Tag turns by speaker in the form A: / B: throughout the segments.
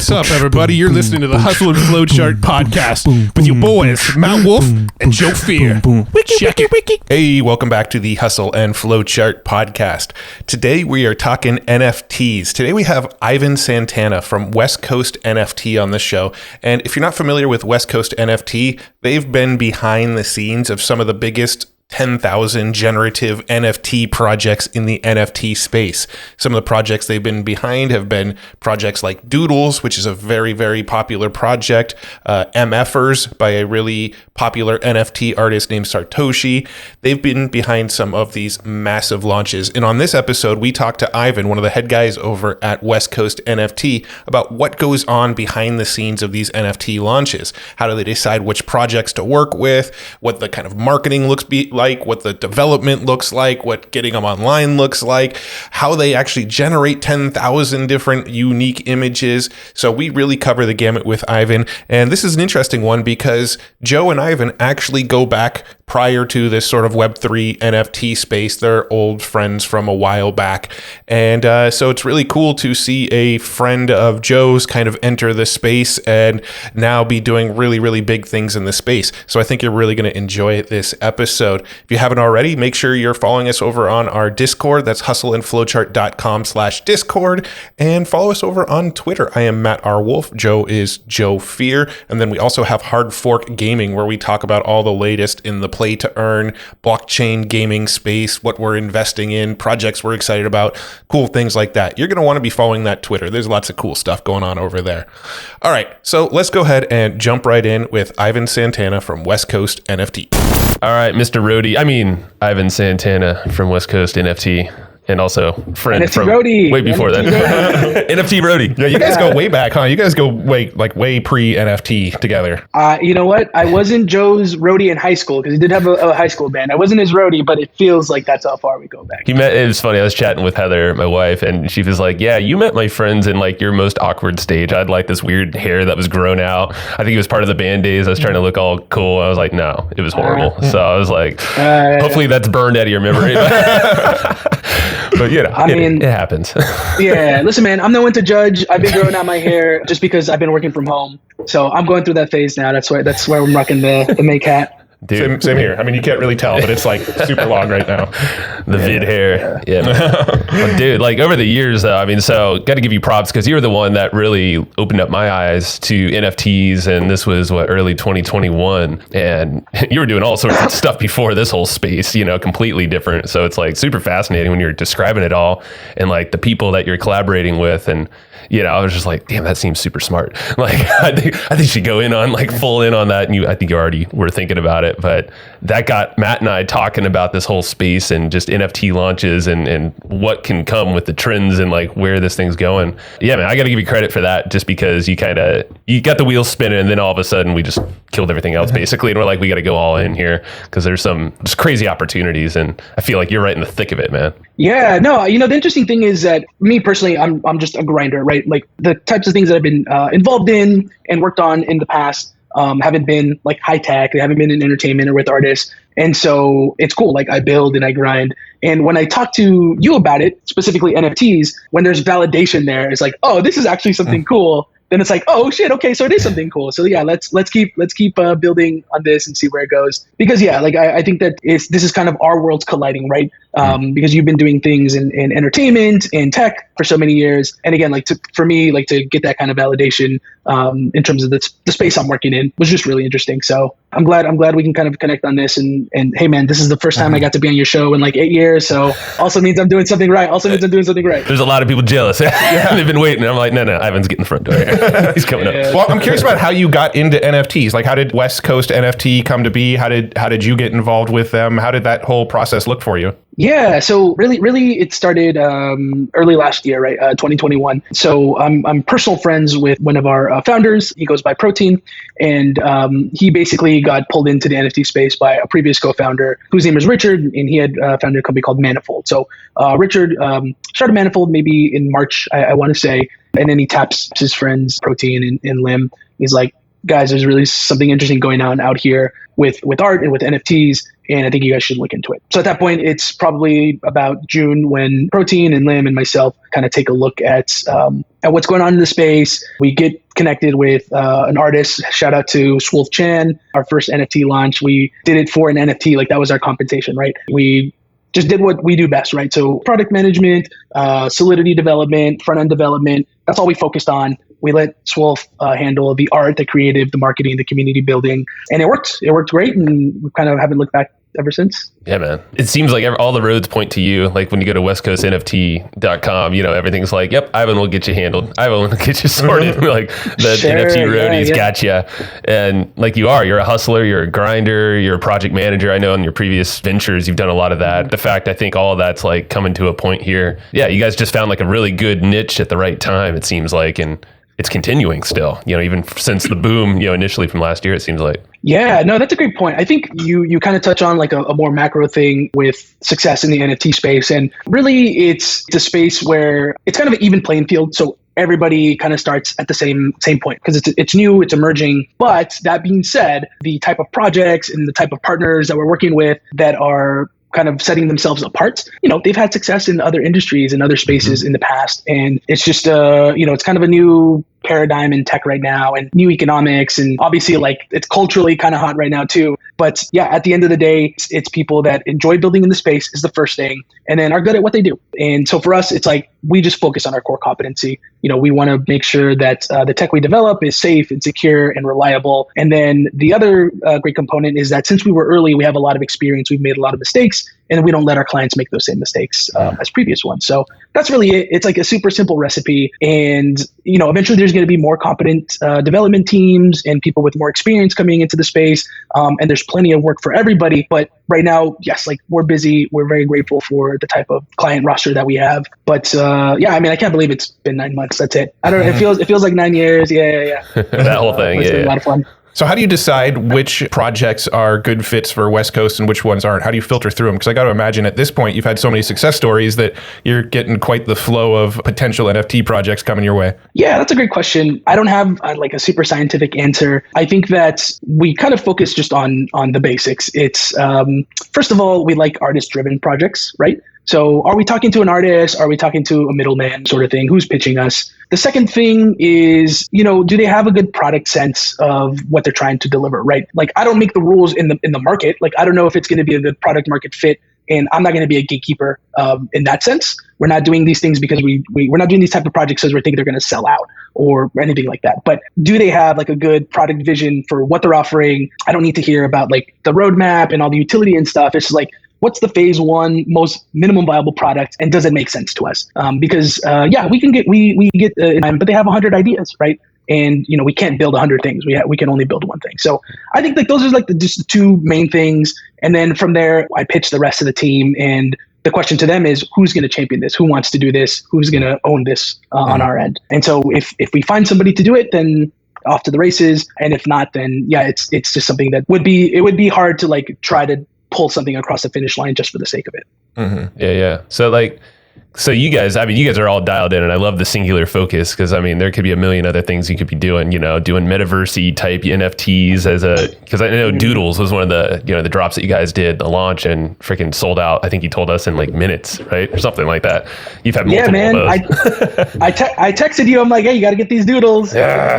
A: What's up, everybody? You're listening to the Hustle and Flowchart podcast with your boys, Matt Wolf and Joe Fier. Check it. Hey, welcome back to the Hustle and Flowchart podcast. Today we are talking NFTs. Today we have Ivan Santana from West Coast NFT on the show. And if you're not familiar with West Coast NFT, they've been behind the scenes of some of the biggest 10,000 generative NFT projects in the NFT space. Some of the projects they've been behind have been projects like Doodles, which is a very, very popular project, MFers by a really popular NFT artist named Satoshi. They've been behind some of these massive launches. And on this episode, we talked to Ivan, one of the head guys over at West Coast NFT, about what goes on behind the scenes of these NFT launches. How do they decide which projects to work with, what the kind of marketing looks like, what the development looks like, what getting them online looks like, how they actually generate 10,000 different unique images. So we really cover the gamut with Ivan. And this is an interesting one because Joe and Ivan actually go back prior to this sort of Web3 NFT space. They're old friends from a while back. And so it's really cool to see a friend of Joe's kind of enter the space and now be doing really, really big things in the space. So I think you're really going to enjoy this episode. If you haven't already, make sure you're following us over on our Discord. That's hustleandflowchart.com/Discord. And follow us over on Twitter. I am Matt R. Wolf. Joe is Joe Fier. And then we also have Hard Fork Gaming, where we talk about all the latest in the play to earn blockchain gaming space, what we're investing in, projects we're excited about, cool things like that. You're going to want to be following that Twitter. There's lots of cool stuff going on over there. All right, so let's go ahead and jump right in with Ivan Santana from West Coast NFT.
B: All right, Mr. Ivan Santana from West Coast NFT. And also friend
C: NFT
B: from
C: Roadie.
B: way before that. NFT Roadie.
A: Yeah, you guys go way back, huh? You guys go way pre-NFT together.
C: You know what? I wasn't Joe's roadie in high school because he did have a high school band. I wasn't his roadie, but it feels like that's how far we go back.
B: It was funny. I was chatting with Heather, my wife, and she was like, yeah, you met my friends in like your most awkward stage. I had like this weird hair that was grown out. I think it was part of the band days. I was trying to look all cool. I was like, no, it was horrible. So I was like, hopefully that's burned out of your memory. But you know, it happens.
C: Yeah, listen, man, I'm no one to judge. I've been growing out my hair just because I've been working from home. So I'm going through that phase now. That's where I'm rocking the make hat.
A: Dude. Same here. I mean, you can't really tell, but it's like super long right now.
B: The vid hair. Yeah. Well, dude, like over the years, though, I mean, so got to give you props because you were the one that really opened up my eyes to NFTs. And this was early 2021. And you were doing all sorts of stuff before this whole space, completely different. So it's like super fascinating when you're describing it all and like the people that you're collaborating with. And, I was just like, damn, that seems super smart. Like, I think you should go in on like full in on that. And I think you already were thinking about it, but that got Matt and I talking about this whole space and just NFT launches and what can come with the trends and like where this thing's going. Yeah, man, I got to give you credit for that just because you got the wheels spinning and then all of a sudden we just killed everything else basically. And we're like, we got to go all in here because there's some just crazy opportunities. And I feel like you're right in the thick of it, man.
C: Yeah, no, the interesting thing is that me personally, I'm just a grinder, right? Like the types of things that I've been involved in and worked on in the past haven't been like high tech. They haven't been in entertainment or with artists. And so it's cool. Like I build and I grind. And when I talk to you about it, specifically NFTs, when there's validation there, it's like, oh, this is actually something cool. Then it's like, oh shit, okay, so it is something cool. So yeah, let's keep building on this and see where it goes. Because yeah, like I think that this is kind of our worlds colliding, right? Because you've been doing things in entertainment and tech for so many years, and again, for me, to get that kind of validation in terms of the space I'm working in was just really interesting. So I'm glad we can kind of connect on this. And hey, man, this is the first time I got to be on your show in like 8 years. So also means I'm doing something right. There's
B: a lot of people jealous. They've been waiting. I'm like, no, Ivan's getting the front door here. He's coming up.
A: Well, I'm curious about how you got into NFTs. Like, how did West Coast NFT come to be? How did you get involved with them? How did that whole process look for you?
C: Yeah, so really, it started early last year, right? 2021. So I'm personal friends with one of our founders. He goes by Protein, and he basically got pulled into the NFT space by a previous co-founder whose name is Richard, and he had founded a company called Manifold. So Richard started Manifold maybe in March, I want to say, and then he taps his friends Protein and Lim. He's like, guys, there's really something interesting going on out here with art and with NFTs. and I think you guys should look into it. So at that point, it's probably about June when Protein and Lim and myself kind of take a look at what's going on in the space. We get connected with an artist. Shout out to Swolf Chan, our first NFT launch. We did it for an NFT, like that was our compensation, right? We just did what we do best, right? So product management, Solidity development, front-end development, that's all we focused on. We let Swolf handle the art, the creative, the marketing, the community building, and it worked. It worked great, and we kind of haven't looked back ever since.
B: Yeah, man. It seems like all the roads point to you. Like when you go to westcoastnft.com, everything's like, yep, Ivan will get you handled. Ivan will get you sorted. Like the NFT roadies got you. And like you're a hustler, you're a grinder, you're a project manager. I know in your previous ventures, you've done a lot of that. The fact, I think all of that's like coming to a point here. Yeah, you guys just found like a really good niche at the right time, it seems like. And it's continuing still, even since the boom, initially from last year, it seems like.
C: Yeah, no, that's a great point. I think you kind of touch on like a more macro thing with success in the NFT space. And really it's a space where it's kind of an even playing field. So everybody kind of starts at the same point because it's new, it's emerging. But that being said, the type of projects and the type of partners that we're working with that are kind of setting themselves apart, they've had success in other industries and other spaces in the past. And it's just, it's kind of a new paradigm in tech right now and new economics. And obviously like it's culturally kind of hot right now too. But yeah, at the end of the day, it's people that enjoy building in the space is the first thing and then are good at what they do. And so for us, it's like, we just focus on our core competency. We want to make sure that the tech we develop is safe and secure and reliable. And then the other great component is that since we were early, we have a lot of experience. We've made a lot of mistakes and we don't let our clients make those same mistakes as previous ones. So that's really it. It's like a super simple recipe. And, eventually there's going to be more competent development teams and people with more experience coming into the space. And there's plenty of work for everybody. But right now, yes, like we're busy. We're very grateful for the type of client roster that we have. But I can't believe it's been 9 months. That's it. I don't know. It feels like 9 years. Yeah.
B: That whole thing.
C: It's been a lot of fun.
A: So how do you decide which projects are good fits for West Coast and which ones aren't? How do you filter through them? Because I got to imagine at this point, you've had so many success stories that you're getting quite the flow of potential NFT projects coming your way. Yeah,
C: that's a great question. I don't have like a super scientific answer. I think that we kind of focus just on the basics. It's first of all, we like artist-driven projects, right? So are we talking to an artist? Are we talking to a middleman sort of thing? Who's pitching us? The second thing is, do they have a good product sense of what they're trying to deliver, right? Like I don't make the rules in the market. Like I don't know if it's going to be a good product market fit, and I'm not going to be a gatekeeper in that sense. We're not doing these things because we're not doing these type of projects because we think they're going to sell out or anything like that. But do they have like a good product vision for what they're offering? I don't need to hear about like the roadmap and all the utility and stuff. It's just like, what's the phase one most minimum viable product, and does it make sense to us? Because we get, but they have 100 ideas, right? And we can't build 100 things. We can only build one thing. So I think like those are like just the two main things. And then from there, I pitch the rest of the team, and the question to them is, who's going to champion this? Who wants to do this? Who's going to own this on our end? And so if we find somebody to do it, then off to the races. And if not, then it's just something that would be hard to like try to pull something across the finish line just for the sake of it.
B: Mm-hmm. Yeah. So you guys are all dialed in, and I love the singular focus because there could be a million other things you could be doing, doing metaverse type NFTs because I know Doodles was one of the drops that you guys did, the launch, and freaking sold out. I think you told us in like minutes, right? Or something like that. You've had multiple
C: of
B: those.
C: I texted you. I'm like, hey, you got to get these Doodles.
B: Yeah.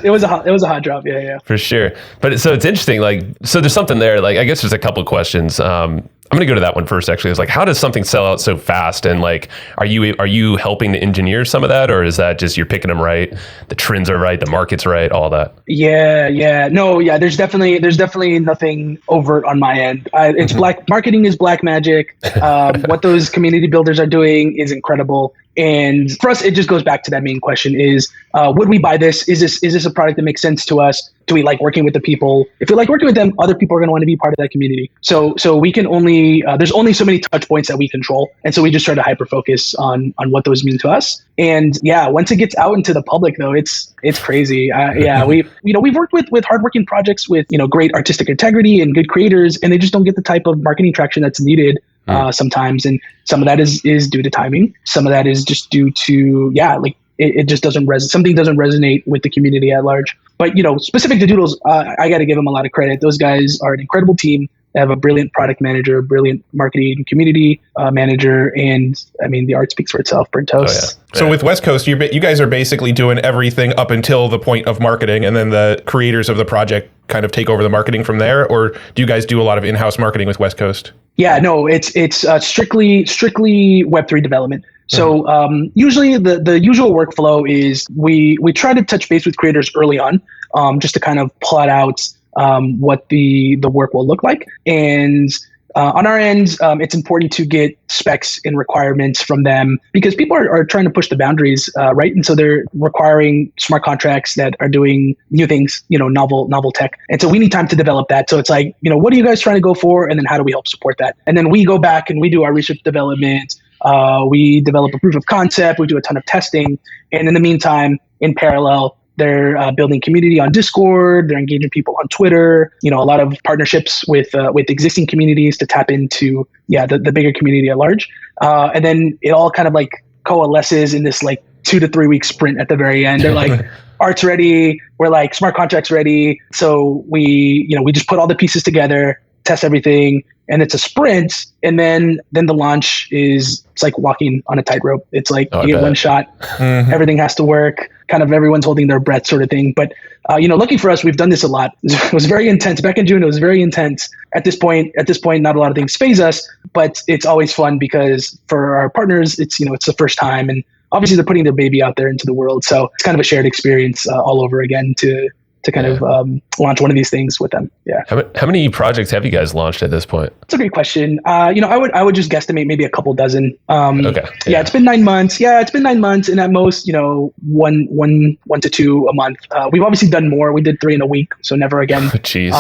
C: It was a hot drop. Yeah.
B: For sure. But so it's interesting. Like, so there's something there. Like, I guess there's a couple of questions. I'm going to go to that one first, actually. It's like, how does something sell out so fast? And like, are you helping to engineer some of that? Or is that just you're picking them right? The trends are right. The market's right. All that.
C: Yeah. No, yeah. There's definitely nothing overt on my end. It's black marketing is black magic. What those community builders are doing is incredible. And for us, it just goes back to that main question is, would we buy this? Is this a product that makes sense to us? Do we like working with the people? If we like working with them, other people are going to want to be part of that community. So we can only, there's only so many touch points that we control. And so we just try to hyper focus on what those mean to us. And yeah, once it gets out into the public though, it's crazy. We've worked with hardworking projects with, great artistic integrity and good creators, and they just don't get the type of marketing traction that's needed sometimes. And some of that is due to timing. Some of that is just due to, it just doesn't something doesn't resonate with the community at large. But specific to Doodles, I got to give them a lot of credit. Those guys are an incredible team. They have a brilliant product manager, brilliant marketing community manager, and I mean the art speaks for itself. Burnt toast.
A: Oh, yeah. So with West Coast, you guys are basically doing everything up until the point of marketing, and then the creators of the project kind of take over the marketing from there. Or do you guys do a lot of in-house marketing with West Coast?
C: Yeah, no, it's strictly Web3 development. So usually the usual workflow is we try to touch base with creators early on, just to kind of plot out what the work will look like. And on our end, it's important to get specs and requirements from them because people are trying to push the boundaries, right? And so they're requiring smart contracts that are doing new things, novel tech. And so we need time to develop that. So it's like, what are you guys trying to go for? And then how do we help support that? And then we go back and we do our research development. We develop a proof of concept. We do a ton of testing. And in the meantime, in parallel, they're building community on Discord. They're engaging people on Twitter. A lot of partnerships with existing communities to tap into the bigger community at large. And then it all kind of like coalesces in this like 2 to 3 week sprint at the very end. They're like, art's ready. We're like smart contracts ready. So we just put all the pieces together, test everything, and it's a sprint. And then the launch it's like walking on a tightrope. It's like you get one shot, everything has to work. Kind of everyone's holding their breath sort of thing. But, lucky for us, we've done this a lot. It was very intense. Back in June, it was very intense. At this point, not a lot of things faze us, but it's always fun because for our partners, it's the first time. And obviously they're putting their baby out there into the world. So it's kind of a shared experience all over again to kind of launch one of these things with them. Yeah.
B: How many projects have you guys launched at this point?
C: That's a great question. I would just guesstimate maybe a couple dozen.
B: Okay.
C: Yeah, it's been 9 months. And at most, one to two a month. We've obviously done more. We did 3 in a week, so never again.
B: Jeez.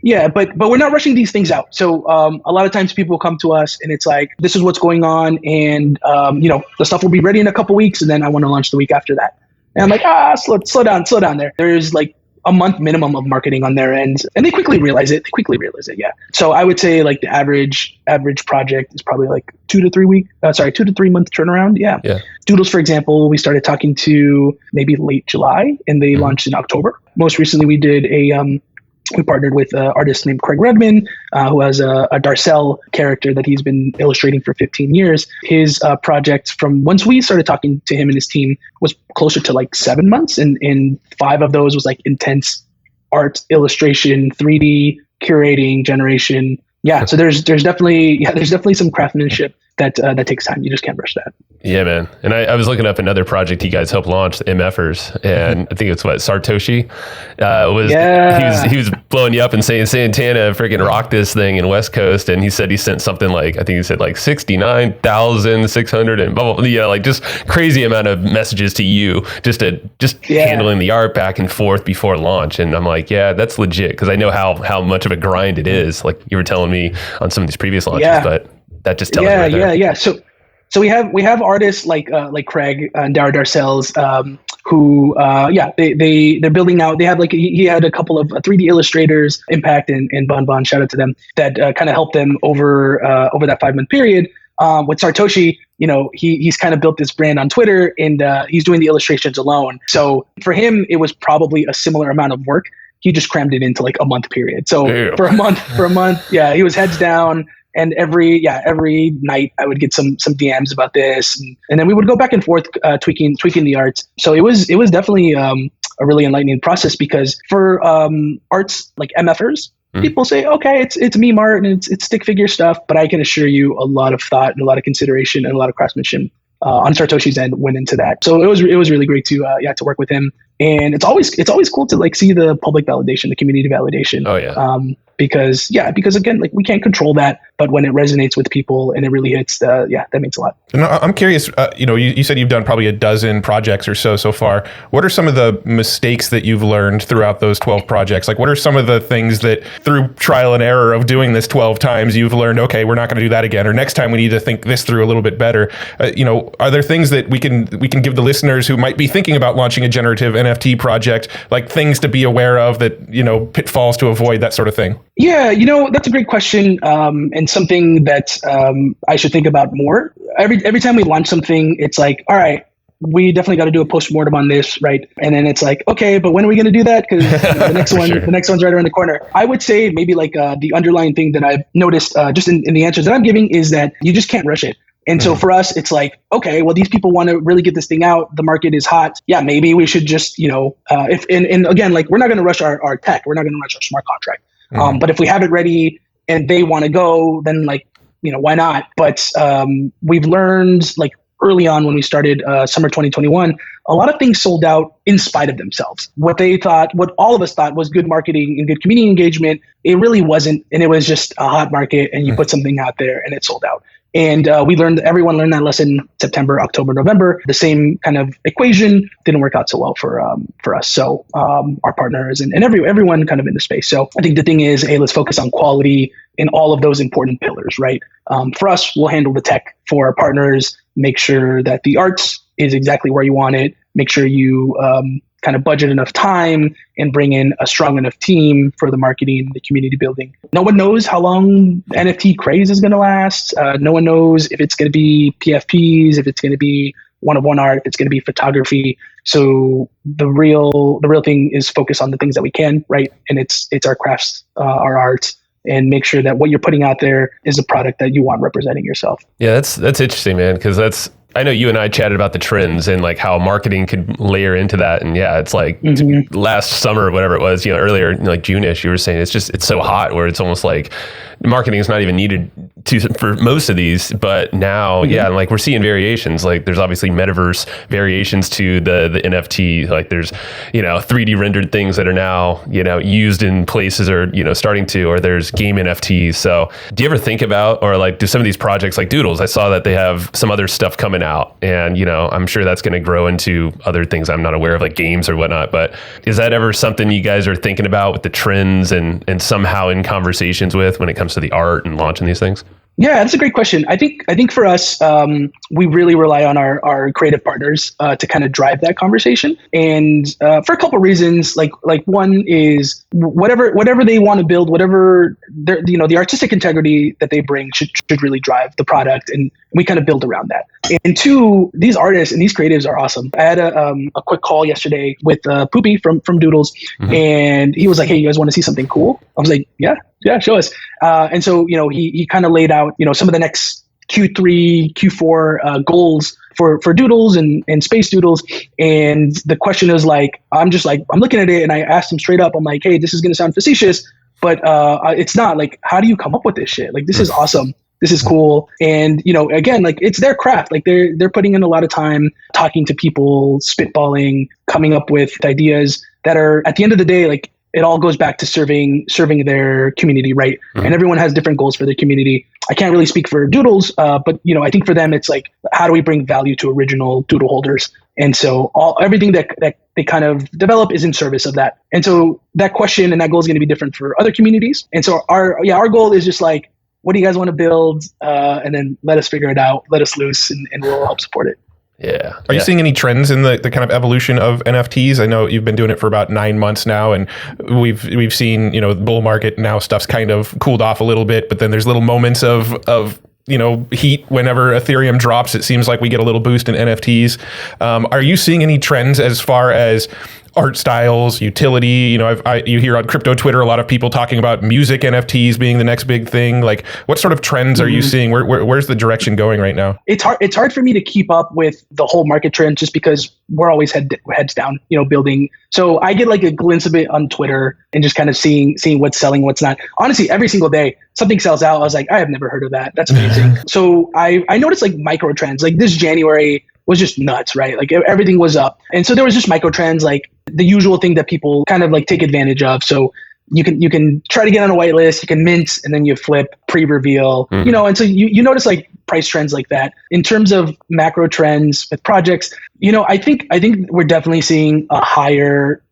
C: Yeah, but we're not rushing these things out. So a lot of times people come to us and it's like, this is what's going on, and the stuff will be ready in a couple weeks, and then I want to launch the week after that. And I'm like, slow down there. There's like a month minimum of marketing on their end, and they quickly realize it. Yeah. So I would say like the average project is probably like 2 to 3 month turnaround. Yeah. Doodles, for example, we started talking to maybe late July, and they launched in October. Most recently, we did we partnered with an artist named Craig Redman, who has a Darcel character that he's been illustrating for 15 years. His project from once we started talking to him and his team was closer to like 7 months. And 5 of those was like intense art, illustration, 3D, curating, generation. Yeah. So there's definitely some craftsmanship that takes time. You just can't rush that.
B: Yeah, man. And I was looking up another project you guys helped launch, the MFers, and I think it's Sartoshi he was blowing you up and saying Santana freaking rocked this thing in West Coast, and he said he sent something like, I think he said like 69,600 and blah, blah, blah, like just crazy amount of messages to you just handling the art back and forth before launch. And I'm like, yeah, that's legit, because I know how much of a grind it is, like you were telling me on some of these previous launches, but that just tells me right there.
C: Yeah. So we have artists like Craig and Darcel's who they're building now. They have he had a couple of 3D illustrators, Impact and Bon, shout out to them, that kind of helped them over that 5-month period. With Sartoshi, he's kind of built this brand on Twitter, and he's doing the illustrations alone. So for him, it was probably a similar amount of work. He just crammed it into like a month period. So for a month, he was heads down. And every night I would get some DMs about this, and then we would go back and forth tweaking the art. So it was definitely a really enlightening process, because for arts like MFers, people say, okay, it's meme art and it's stick figure stuff, but I can assure you a lot of thought and a lot of consideration and a lot of craftsmanship on Sartoshi's end went into that. So it was really great to work with him. And it's always cool to like see the public validation, the community validation.
B: Oh yeah.
C: Because again, like we can't control that, but when it resonates with people and it really hits, that means a lot.
A: And I'm curious, you said you've done probably a dozen projects or so far. What are some of the mistakes that you've learned throughout those 12 projects? Like, what are some of the things that through trial and error of doing this 12 times, you've learned, okay, we're not going to do that again, or next time we need to think this through a little bit better? Are there things that we can give the listeners who might be thinking about launching a generative NFT project, like things to be aware of that, pitfalls to avoid, that sort of thing?
C: Yeah, that's a great question, and something that I should think about more. Every time we launch something, it's like, all right, we definitely got to do a postmortem on this, right? And then it's like, okay, but when are we going to do that? Because the next one, the next one's right around the corner. I would say maybe like the underlying thing that I've noticed just in the answers that I'm giving is that you just can't rush it. And so for us, it's like, okay, well, these people want to really get this thing out. The market is hot. Yeah, maybe we should just, and again, like, we're not going to rush our tech. We're not going to rush our smart contract. But if we have it ready and they want to go, then like, why not? But we've learned like early on when we started summer 2021, a lot of things sold out in spite of themselves. What all of us thought was good marketing and good community engagement, it really wasn't. And it was just a hot market and you put something out there and it sold out. And everyone learned that lesson September, October, November. The same kind of equation didn't work out so well for us. So our partners and everyone kind of in the space. So I think the thing is, hey, let's focus on quality in all of those important pillars, right? For us, we'll handle the tech. For our partners, make sure that the art is exactly where you want it. Make sure you kind of budget enough time and bring in a strong enough team for the marketing, the community building. No one knows how long NFT craze is going to last. No one knows if it's going to be PFPs, if it's going to be one-of-one art, if it's going to be photography. So the real thing is focus on the things that we can, right? And it's our crafts, our art, and make sure that what you're putting out there is a product that you want representing yourself.
B: Yeah, that's interesting, man, because I know you and I chatted about the trends and like how marketing could layer into that. And yeah, it's like last summer or whatever it was, earlier, like June-ish, you were saying it's so hot where it's almost like marketing is not even needed for most of these. But now, like we're seeing variations. Like there's obviously metaverse variations to the NFT. Like there's, 3D rendered things that are now, used in places or, starting to, or there's game NFTs. So do you ever think about, or like do some of these projects like Doodles? I saw that they have some other stuff coming out and, I'm sure that's going to grow into other things I'm not aware of, like games or whatnot. But is that ever something you guys are thinking about with the trends and somehow in conversations with when it comes to the art and launching these things?
C: Yeah, that's a great question. I think for us, we really rely on our creative partners to kind of drive that conversation, and for a couple of reasons. Like one is whatever they want to build, whatever the artistic integrity that they bring should really drive the product, and we kind of build around that. And two, these artists and these creatives are awesome. I had a quick call yesterday with Poopy from Doodles, and he was like, "Hey, you guys want to see something cool?" I was like, "Yeah, show us." And so he kind of laid out some of the next Q3, Q4 goals for Doodles and Space Doodles. And the question is like, I'm looking at it and I asked him straight up, I'm like, "Hey, this is going to sound facetious, but it's not. Like, how do you come up with this shit? Like, this is awesome. This is cool." And, again, like it's their craft. Like they're putting in a lot of time talking to people, spitballing, coming up with ideas that are, at the end of the day, like, it all goes back to serving their community, right? And everyone has different goals for their community. I can't really speak for Doodles, but I think for them it's like, how do we bring value to original Doodle holders? And so everything that they kind of develop is in service of that. And so that question and that goal is going to be different for other communities. And so our goal is just like, what do you guys want to build? And then let us figure it out, let us loose, and we'll help support it.
B: Yeah.
A: Are you seeing any trends in the kind of evolution of NFTs? I know you've been doing it for about 9 months now, and we've seen, the bull market now stuff's kind of cooled off a little bit, but then there's little moments of heat whenever Ethereum drops. It seems like we get a little boost in NFTs. Are you seeing any trends as far as art styles, utility? You hear on crypto Twitter a lot of people talking about music NFTs being the next big thing. Like, what sort of trends are you seeing? Where's the direction going right now? It's
C: hard for me to keep up with the whole market trend just because we're always heads down, building. So I get like a glimpse of it on Twitter and just kind of seeing what's selling, what's not. Honestly, every single day something sells out. I was like, I have never heard of that. That's amazing. So I noticed like micro trends. Like this January was just nuts, right? Like everything was up. And so there was just micro trends, like the usual thing that people kind of like take advantage of. So you can try to get on a whitelist, you can mint, and then you flip pre-reveal, and so you notice like price trends like that. In terms of macro trends with projects, I think we're definitely seeing a higher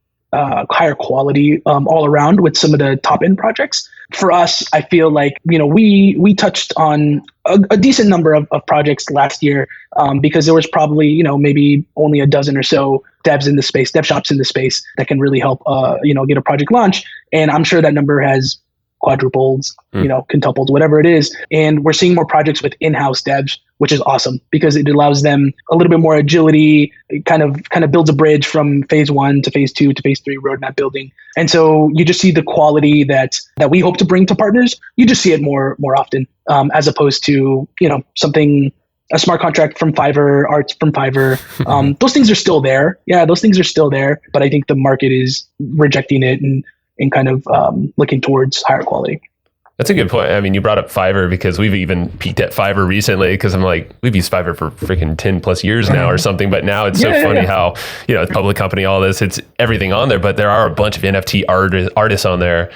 C: quality all around with some of the top end projects. For us, I feel like, we touched on a decent number of projects last year because there was probably, maybe only a dozen or so dev shops in the space that can really help, get a project launch. And I'm sure that number has quadrupled, quintupled, whatever it is. And we're seeing more projects with in-house devs, which is awesome because it allows them a little bit more agility. It kind of builds a bridge from phase 1 to phase 2 to phase 3 roadmap building. And so you just see the quality that we hope to bring to partners. You just see it more often, as opposed to, a smart contract from Fiverr, arts from Fiverr. Those things are still there. Yeah, those things are still there. But I think the market is rejecting it and kind of looking towards higher quality.
B: That's a good point. I mean, you brought up Fiverr because we've even peeked at Fiverr recently because I'm like, we've used Fiverr for freaking 10 plus years now or something. But now it's so funny how, it's a public company, all this, it's everything on there. But there are a bunch of NFT artists on there.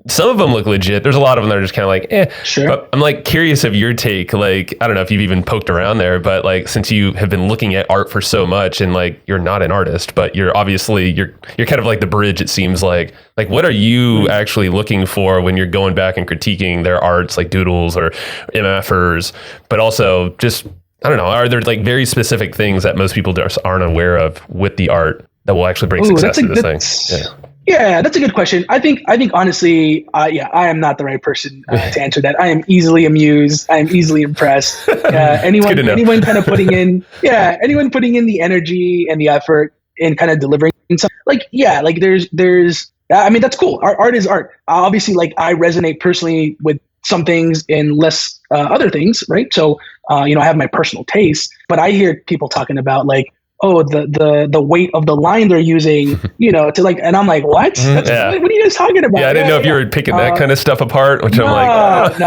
B: Some of them look legit. There's a lot of them that are just kind of like,
C: Sure.
B: But I'm like curious of your take. Like, I don't know if you've even poked around there, but like, since you have been looking at art for so much and like, you're not an artist, but you're obviously, you're kind of like the bridge, it seems like what are you actually looking for when you're going back and critiquing their arts, like doodles or MFers, but also just, I don't know, are there like very specific things that most people just aren't aware of with the art that will actually bring success to this thing?
C: Yeah, that's a good question. I think honestly, I am not the right person to answer that. I am easily amused. I am easily impressed. Anyone kind of putting in the energy and the effort in kind of delivering something there's I mean, that's cool. Art is art. Obviously, like I resonate personally with some things and less other things, right? So, I have my personal taste, but I hear people talking about like, the weight of the line they're using, to like, and I'm like, what? What are you guys talking about?
B: Yeah, I didn't know if you were picking that kind of stuff apart, which I'm like,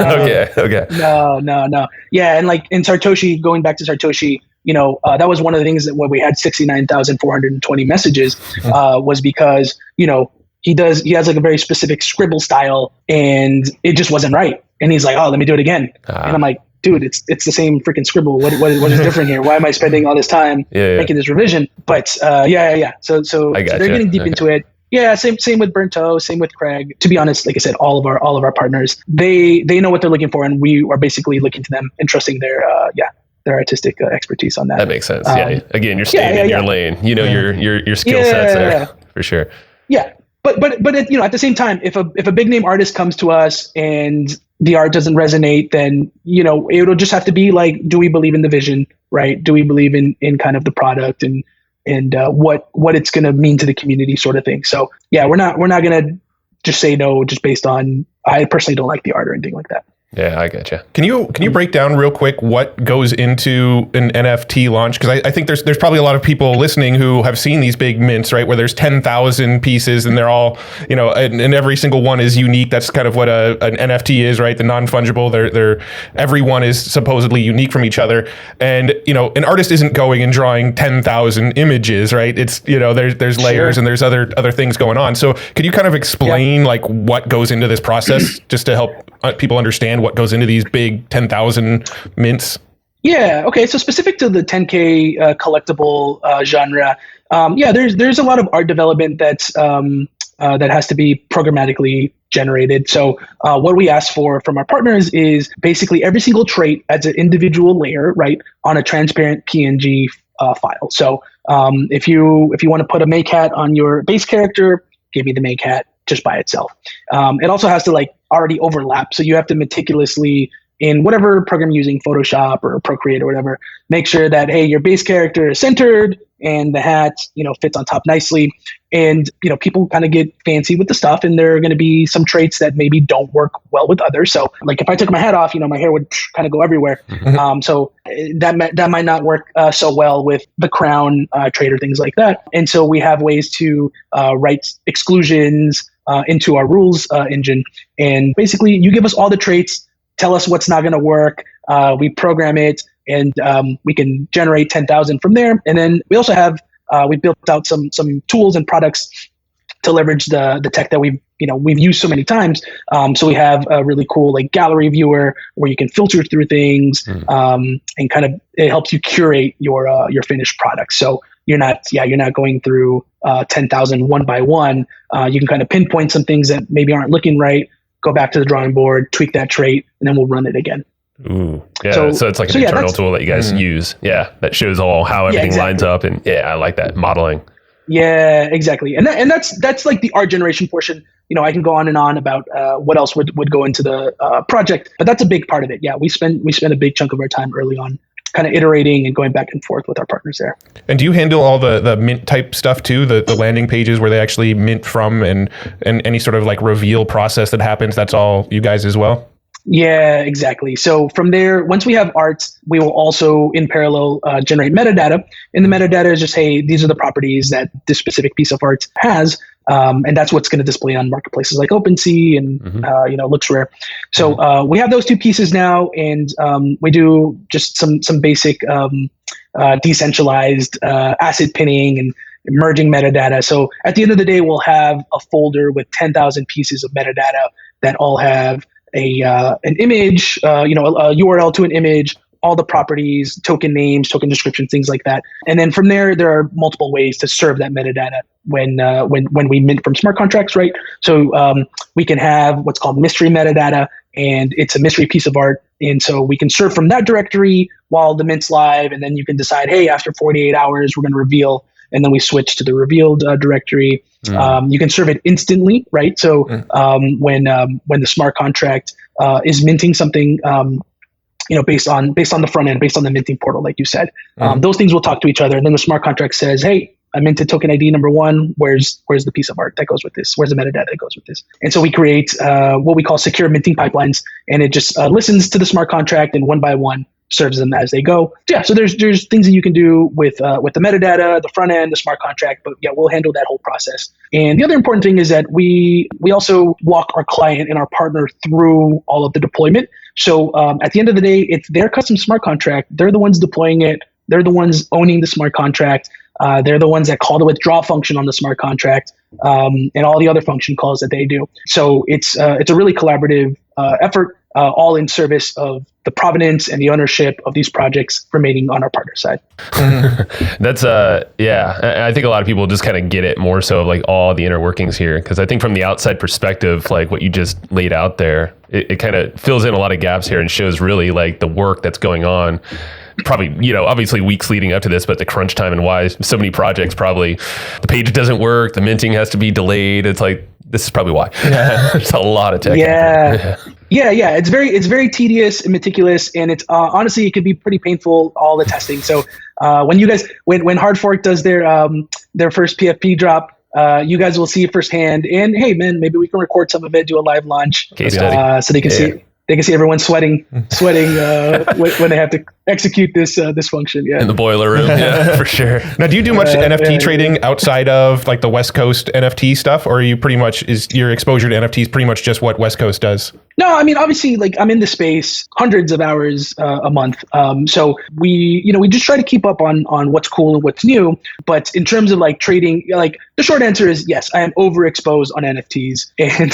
B: okay.
C: No. Yeah, and like in Satoshi, going back to Satoshi, that was one of the things that when we had 69,420 messages was because, he has like a very specific scribble style and it just wasn't right. And he's like, let me do it again. And I'm like, dude, it's the same freaking scribble. What is different here? Why am I spending all this time making this revision? But So they're getting deep into it. Yeah, same with Bernto, same with Craig. To be honest, like I said, all of our partners, they know what they're looking for, and we are basically looking to them and trusting their artistic expertise on that.
B: That makes sense. Again, you're staying in your lane. Your skill sets there for sure.
C: Yeah. But at the same time, if a big name artist comes to us and the art doesn't resonate, then it'll just have to be like, do we believe in the vision, right? Do we believe in kind of the product and what it's going to mean to the community, sort of thing. So we're not going to just say no just based on I personally don't like the art or anything like that.
B: Yeah, I gotcha.
A: Can you break down real quick what goes into an NFT launch? Because I think there's probably a lot of people listening who have seen these big mints, right, where there's 10,000 pieces and they're all, and every single one is unique. That's kind of what an NFT is, right? The non-fungible. They're everyone is supposedly unique from each other. And an artist isn't going and drawing 10,000 images, right? It's there's layers and there's other things going on. So could you kind of explain like what goes into this process just to help people understand what goes into these big 10,000 mints?
C: Yeah. Okay. So specific to the 10K collectible genre, there's a lot of art development that has to be programmatically generated. So what we ask for from our partners is basically every single trait as an individual layer, right, on a transparent PNG file. So if you want to put a make hat on your base character, give me the make hat just by itself. It also has to like already overlap. So you have to meticulously, in whatever program you're using, Photoshop or Procreate or whatever, make sure that, hey, your base character is centered and the hat, fits on top nicely. And, people kind of get fancy with the stuff and there are going to be some traits that maybe don't work well with others. So like if I took my hat off, my hair would kind of go everywhere. So that might not work so well with the crown trait or things like that. And so we have ways to write exclusions into our rules engine. And basically you give us all the traits, tell us what's not going to work. We program it and we can generate 10,000 from there. And then we also have, we built out some tools and products to leverage the tech that we've used so many times. So we have a really cool like gallery viewer where you can filter through things and kind of, it helps you curate your finished product. So you're not going through 10,000 one by one. You can kind of pinpoint some things that maybe aren't looking right, go back to the drawing board, tweak that trait, and then we'll run it again.
B: Ooh. Yeah. So it's like an internal tool that you guys use. Yeah. That shows how everything lines up. And I like that modeling.
C: Yeah, exactly. And that's like the art generation portion. I can go on and on about what else would go into the project, but that's a big part of it. Yeah, we spend a big chunk of our time early on kind of iterating and going back and forth with our partners there.
A: And do you handle all the mint type stuff too, the landing pages where they actually mint from, and any sort of like reveal process that happens? That's all you guys as well?
C: Yeah, exactly. So from there, once we have art, we will also in parallel generate metadata. And the metadata is just, hey, these are the properties that this specific piece of art has. And that's what's going to display on marketplaces like OpenSea and, LooksRare. So we have those two pieces now, and we do just some basic decentralized asset pinning and merging metadata. So at the end of the day, we'll have a folder with 10,000 pieces of metadata that all have an image, a URL to an image, all the properties, token names, token descriptions, things like that. And then from there are multiple ways to serve that metadata when we mint from smart contracts, right? So we can have what's called mystery metadata, and it's a mystery piece of art. And so we can serve from that directory while the mint's live, and then you can decide, hey, after 48 hours, we're going to reveal, and then we switch to the revealed directory. You can serve it instantly, right? So when the smart contract is minting something, based on the front end, based on the minting portal, like you said, those things will talk to each other. And then the smart contract says, hey, I minted token ID number 1. Where's the piece of art that goes with this? Where's the metadata that goes with this? And so we create what we call secure minting pipelines, and it just listens to the smart contract and one by one serves them as they go. Yeah, so there's things that you can do with the metadata, the front end, the smart contract, but yeah, we'll handle that whole process. And the other important thing is that we also walk our client and our partner through all of the deployment. So at the end of the day, it's their custom smart contract. They're the ones deploying it. They're the ones owning the smart contract. They're the ones that call the withdraw function on the smart contract, and all the other function calls that they do. So it's a really collaborative effort, all in service of the provenance and the ownership of these projects remaining on our partner side.
B: That's I think a lot of people just kind of get it more so of like all the inner workings here, because I think from the outside perspective, like what you just laid out there, it kind of fills in a lot of gaps here and shows really like the work that's going on. Probably, obviously weeks leading up to this, but the crunch time and why so many projects probably the page doesn't work, the minting has to be delayed. It's like, this is probably why. It's a lot of tech.
C: Yeah. It's very tedious and meticulous, and it's honestly it can be pretty painful, all the testing. So when Hard Fork does their first PFP drop, you guys will see it firsthand. And hey, man, maybe we can record some of it, do a live launch,
B: case study,
C: so they can see. They can see everyone sweating when they have to execute this function. Yeah,
B: in the boiler room. Yeah, for sure.
A: Now, do you do much NFT trading outside of like the West Coast NFT stuff, or are you pretty much is your exposure to NFTs pretty much just what West Coast does?
C: No, I mean obviously, like I'm in the space hundreds of hours a month. So we just try to keep up on what's cool and what's new. But in terms of like trading, like the short answer is yes, I am overexposed on NFTs, and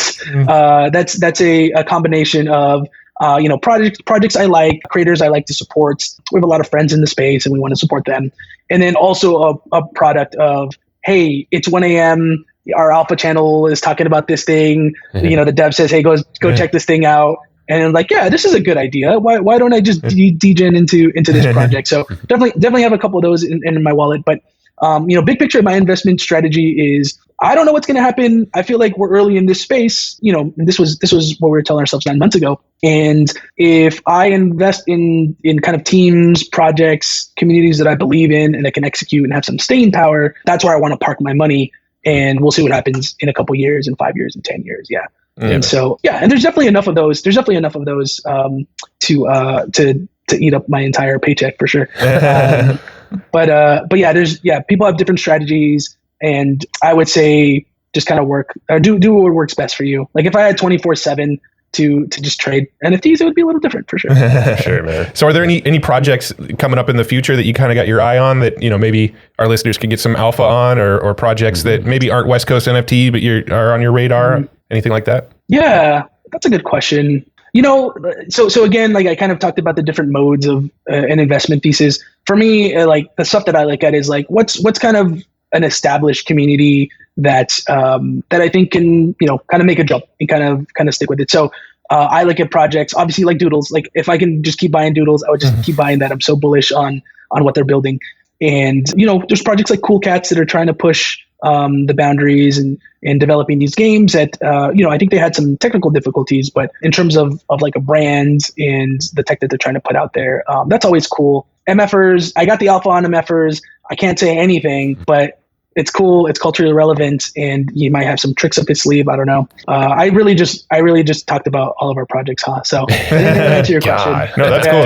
C: that's a combination of projects I like, creators I like to support. We have a lot of friends in the space and we want to support them. And then also a product of, hey, it's 1 a.m. Our alpha channel is talking about this thing. The dev says, hey, go check this thing out. And I'm like, yeah, this is a good idea. Why don't I just degen into this project? So definitely have a couple of those in my wallet. But big picture, my investment strategy is I don't know what's going to happen. I feel like we're early in this space. This was what we were telling ourselves 9 months ago. And if I invest in kind of teams, projects, communities that I believe in and that can execute and have some staying power, that's where I want to park my money. And we'll see what happens in a couple years, in 5 years, in 10 years. Yeah. And so, and there's definitely enough of those. There's definitely enough of those to eat up my entire paycheck for sure. But yeah, people have different strategies, and I would say just kind of work or do what works best for you. Like if I had 24/7 to just trade NFTs, it would be a little different for sure.
A: Sure, man. So are there any projects coming up in the future that you kind of got your eye on that, maybe our listeners could get some alpha on, or projects that maybe aren't West Coast NFT, but are on your radar, anything like that? Yeah,
C: that's a good question. So again, like I kind of talked about the different modes of an investment thesis. For me, like the stuff that I look at is like what's kind of an established community that I think can kind of make a jump and kind of stick with it. So I look at projects obviously like Doodles. Like if I can just keep buying Doodles, I would just keep buying that. I'm so bullish on what they're building. And, there's projects like Cool Cats that are trying to push the boundaries and developing these games that, I think they had some technical difficulties, but in terms of like a brand and the tech that they're trying to put out there, that's always cool. MFers, I got the alpha on MFers. I can't say anything, but it's cool. It's culturally relevant, and you might have some tricks up his sleeve. I don't know. I really just talked about all of our projects, huh? So answer your question.
A: No, that's cool.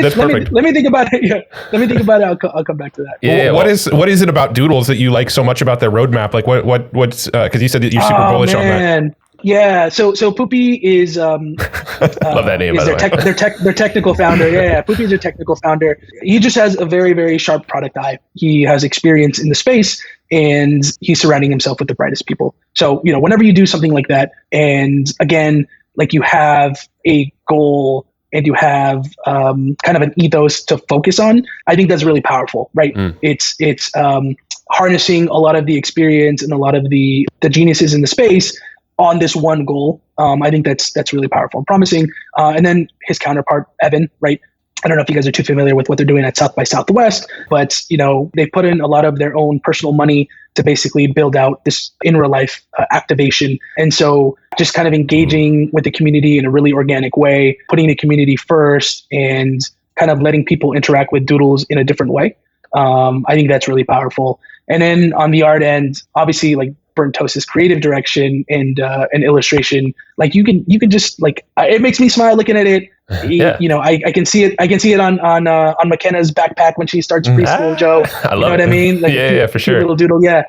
A: That's perfect.
C: Let me think about it. Yeah. Let me think about it. I'll come back to that.
B: Yeah.
A: What is it about Doodles that you like so much about their roadmap? Like what's because you said that you're super bullish on that.
C: Yeah, so Poopy is
B: love that name. By
C: their technical founder. Yeah, Poopy is their technical founder. He just has a very, very sharp product eye. He has experience in the space, and he's surrounding himself with the brightest people. So whenever you do something like that, and again, like you have a goal and you have kind of an ethos to focus on, I think that's really powerful, right? It's harnessing a lot of the experience and a lot of the geniuses in the space on this one goal. I think that's really powerful and promising. And then his counterpart, Evan, right? I don't know if you guys are too familiar with what they're doing at South by Southwest, but they put in a lot of their own personal money to basically build out this in real life activation. And so just kind of engaging with the community in a really organic way, putting the community first and kind of letting people interact with Doodles in a different way. I think that's really powerful. And then on the art end, obviously like Burnt Toast's creative direction and illustration, like you can just like, it makes me smile looking at it.
B: Yeah.
C: I can see it. I can see it on McKenna's backpack when she starts preschool, Joe.
B: I love
C: what I mean? Like,
B: yeah, for sure.
C: Little doodle, yeah.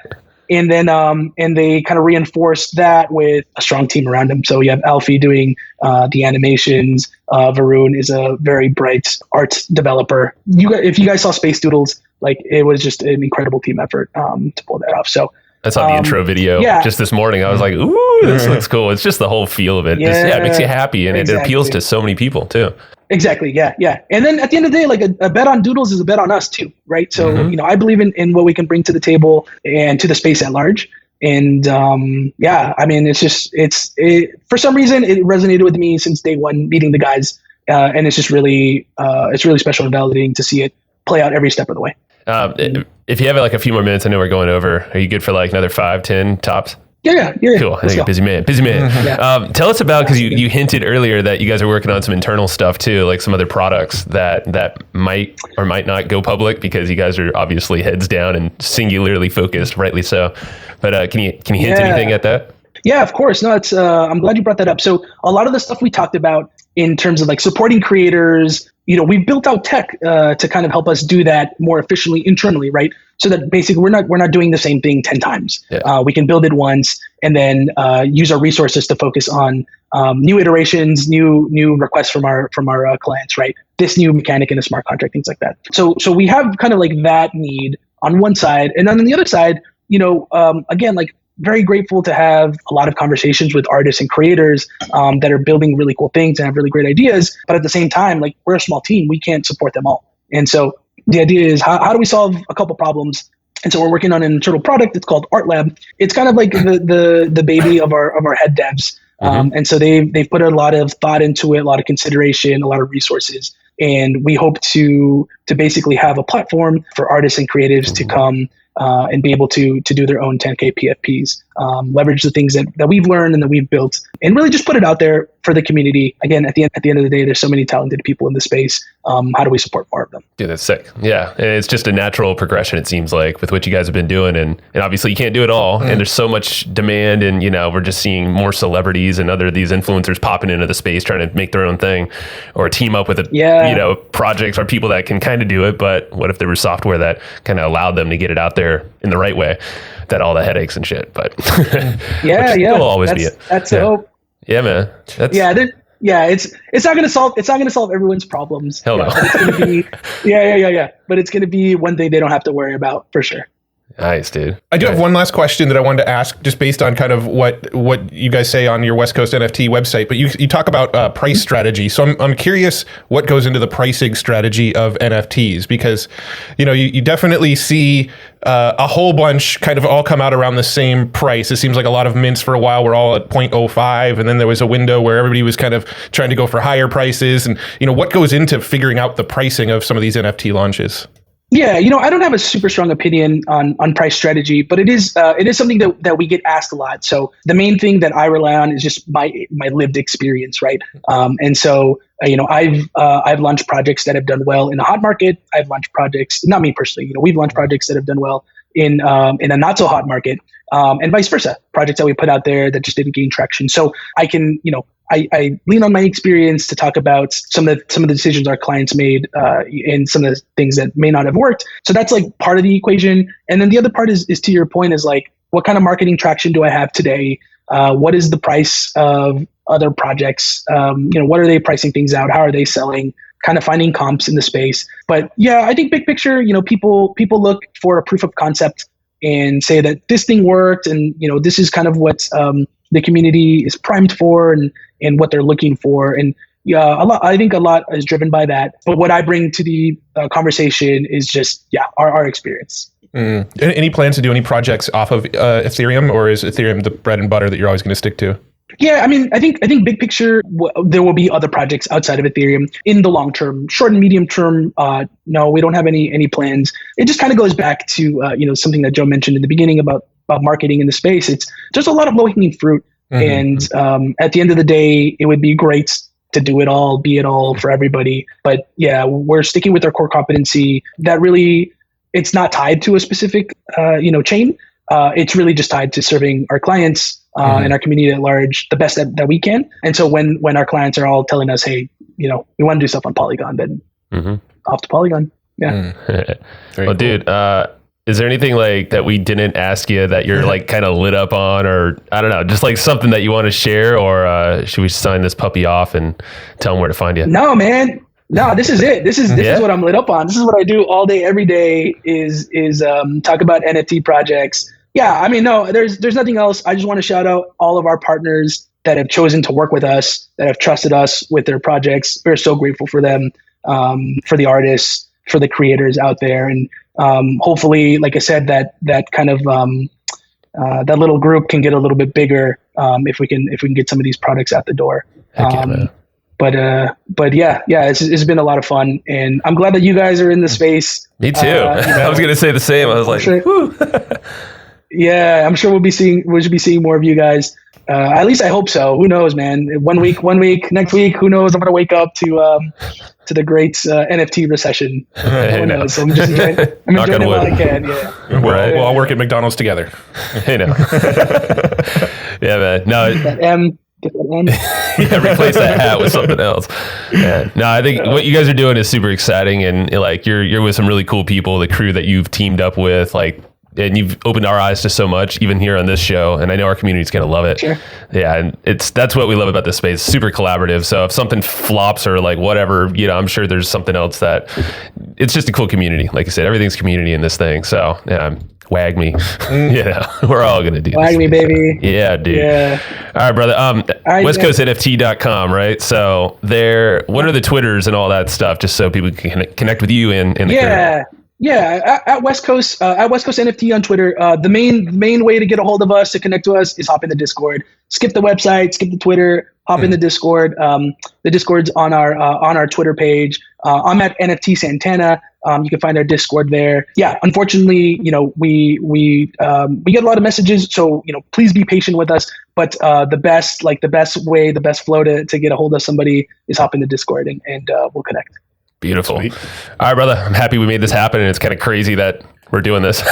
C: And then and they kind of reinforce that with a strong team around him. So you have Alfie doing the animations. Varun is a very bright art developer. If you guys saw Space Doodles, like it was just an incredible team effort to pull that off. So.
B: I saw the intro video just this morning. I was like, ooh, this looks cool. It's just the whole feel of it. It makes you happy, and it appeals to so many people too.
C: Exactly. Yeah. And then at the end of the day, like a bet on Doodles is a bet on us too, right? So, I believe in what we can bring to the table and to the space at large. And I mean, for some reason, it resonated with me since day one, meeting the guys. And it's just really special and validating to see it play out every step of the way.
B: If you have like a few more minutes, I know we're going over. Are you good for like another 5-10 tops?
C: Yeah.
B: Cool. I think you're a busy man. Yeah. Tell us about, because you hinted earlier that you guys are working on some internal stuff too, like some other products that might or might not go public, because you guys are obviously heads down and singularly focused, rightly so. But can you hint anything at that?
C: Yeah, of course. No, it's I'm glad you brought that up. So a lot of the stuff we talked about in terms of like supporting creators, we've built out tech to kind of help us do that more efficiently internally, right? So that basically we're not doing the same thing 10 times. Yeah. We can build it once and then use our resources to focus on new iterations, new requests from our clients, right? This new mechanic in a smart contract, things like that. So we have kind of like that need on one side, and then on the other side, again, like very grateful to have a lot of conversations with artists and creators that are building really cool things and have really great ideas. But at the same time, like we're a small team, we can't support them all. And so the idea is how do we solve a couple problems? And so we're working on an internal product. It's called Art Lab. It's kind of like the baby of our head devs. And so they've put a lot of thought into it, a lot of consideration, a lot of resources. And we hope to basically have a platform for artists and creatives to come and be able to do their own 10K PFPs, leverage the things that we've learned and that we've built, and really just put it out there for the community. Again, at the end of the day, there's so many talented people in the space. How do we support more of them?
B: Dude, that's sick. Yeah. And it's just a natural progression, it seems like, with what you guys have been doing. And obviously you can't do it all. And there's so much demand, and, we're just seeing more celebrities and these influencers popping into the space, trying to make their own thing or team up with projects or people that can kind of do it. But what if there was software that kind of allowed them to get it out there in the right way, that all the headaches and shit, but will always be it.
C: That's the hope.
B: Yeah, man.
C: It's not going to solve everyone's problems.
B: Hell no.
C: But it's going to be, but it's going to be one thing they don't have to worry about for sure.
B: Nice, dude.
A: I do have one last question that I wanted to ask, just based on kind of what you guys say on your West Coast NFT website. But you talk about price strategy. So I'm curious what goes into the pricing strategy of NFTs, because you definitely see a whole bunch kind of all come out around the same price. It seems like a lot of mints for a while were all at 0.05, and then there was a window where everybody was kind of trying to go for higher prices. And what goes into figuring out the pricing of some of these NFT launches?
C: Yeah, I don't have a super strong opinion on price strategy, but it is something that we get asked a lot. So the main thing that I rely on is just my lived experience, right? And so I've launched projects that have done well in a hot market. I've launched projects, not me personally. We've launched projects that have done well in a not so hot market, and vice versa. Projects that we put out there that just didn't gain traction. So I can I lean on my experience to talk about some of the decisions our clients made and some of the things that may not have worked. So that's like part of the equation. And then the other part is to your point is like, what kind of marketing traction do I have today? What is the price of other projects? What are they pricing things out? How are they selling? Kind of finding comps in the space. But yeah, I think big picture, people look for a proof of concept and say that this thing worked, and this is kind of what the community is primed for and what they're looking for. And I think a lot is driven by that. But what I bring to the conversation is just our experience.
A: Any plans to do any projects off of Ethereum, or is Ethereum the bread and butter that you're always going to stick to?
C: Yeah, I mean, I think big picture, there will be other projects outside of Ethereum in the long term. Short and medium term, no, we don't have any plans. It just kind of goes back to something that Joe mentioned in the beginning about marketing in the space. It's just a lot of low-hanging fruit, and at the end of the day, it would be great to do it all, be it all for everybody. But yeah, we're sticking with our core competency. That really, it's not tied to a specific chain. It's really just tied to serving our clients and our community at large the best that we can. And so when our clients are all telling us, hey, we want to do stuff on Polygon, then off to Polygon. Yeah.
B: Well, cool. Dude, is there anything like that we didn't ask you that you're like kind of lit up on, or I don't know, just like something that you want to share, or should we sign this puppy off and tell them where to find you?
C: No, man. No, this is it. This is what I'm lit up on. This is what I do all day, every day is talk about NFT projects. Yeah, I mean, no, there's nothing else. I just want to shout out all of our partners that have chosen to work with us, that have trusted us with their projects. We're so grateful for them, for the artists, for the creators out there. And hopefully, like I said, that kind of that little group can get a little bit bigger if we can get some of these products out the door. But yeah, it's been a lot of fun, and I'm glad that you guys are in the space.
B: Me too. I was gonna say the same. I was like,
C: yeah, I'm sure we'll be seeing more of you guys. At least I hope so. Who knows, man? One week, next week, who knows? I'm gonna wake up to the great NFT recession. Who knows? So I'm just enjoying it while I can. Yeah.
A: We'll all work at McDonald's together.
B: Yeah, man. No. Replace that hat with something else. Yeah. No, I think what you guys are doing is super exciting, and like you're with some really cool people, the crew that you've teamed up with, like, and you've opened our eyes to so much, even here on this show. And I know our community's going to love it.
C: Sure.
B: Yeah. And that's what we love about this space. Super collaborative. So if something flops or like whatever, I'm sure there's something else that it's just a cool community. Like I said, everything's community in this thing. So yeah, wag me. We're all going to do
C: wag me, baby.
B: Yeah, dude. Yeah. All right, brother. WestCoastNFT.com, right? So what are the Twitters and all that stuff, just so people can connect with you and the crew?
C: Yeah, at West Coast NFT on Twitter. The main way to get a hold of us, to connect to us, is hop in the Discord. Skip the website, skip the Twitter, hop in the Discord. The Discord's on our Twitter page. I'm at NFT Santana. You can find our Discord there. Yeah, unfortunately, we get a lot of messages, so please be patient with us. But the best flow to get a hold of somebody is hop in the Discord and we'll connect.
B: Beautiful. Sweet. All right, brother. I'm happy we made this happen, and it's kind of crazy that we're doing this,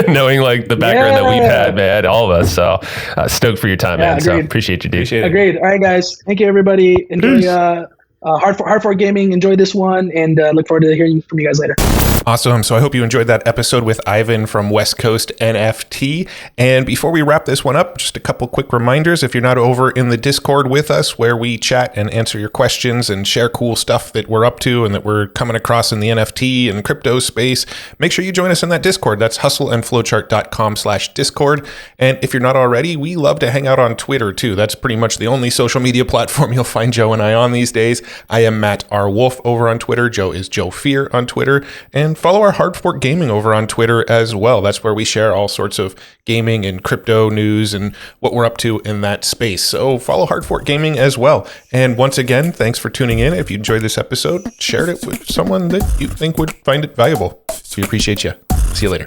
B: knowing like the background that we've had, man, all of us. So stoked for your time, man. Agreed. So appreciate you, dude.
C: Agreed. All right, guys. Thank you, everybody. Enjoy Hard Fork Gaming. Enjoy this one, and look forward to hearing from you guys later.
A: Awesome. So I hope you enjoyed that episode with Ivan from West Coast NFT. And before we wrap this one up, just a couple quick reminders. If you're not over in the Discord with us, where we chat and answer your questions and share cool stuff that we're up to and that we're coming across in the NFT and crypto space, make sure you join us in that Discord. That's hustleandflowchart.com/Discord. And if you're not already, we love to hang out on Twitter too. That's pretty much the only social media platform you'll find Joe and I on these days. I am Matt R. Wolf over on Twitter. Joe is Joe Fier on Twitter. And follow our Hard Fork Gaming over on Twitter as well. That's where we share all sorts of gaming and crypto news and what we're up to in that space. So follow Hard Fork Gaming as well. And once again, thanks for tuning in. If you enjoyed this episode, share it with someone that you think would find it valuable. We appreciate you. See you later.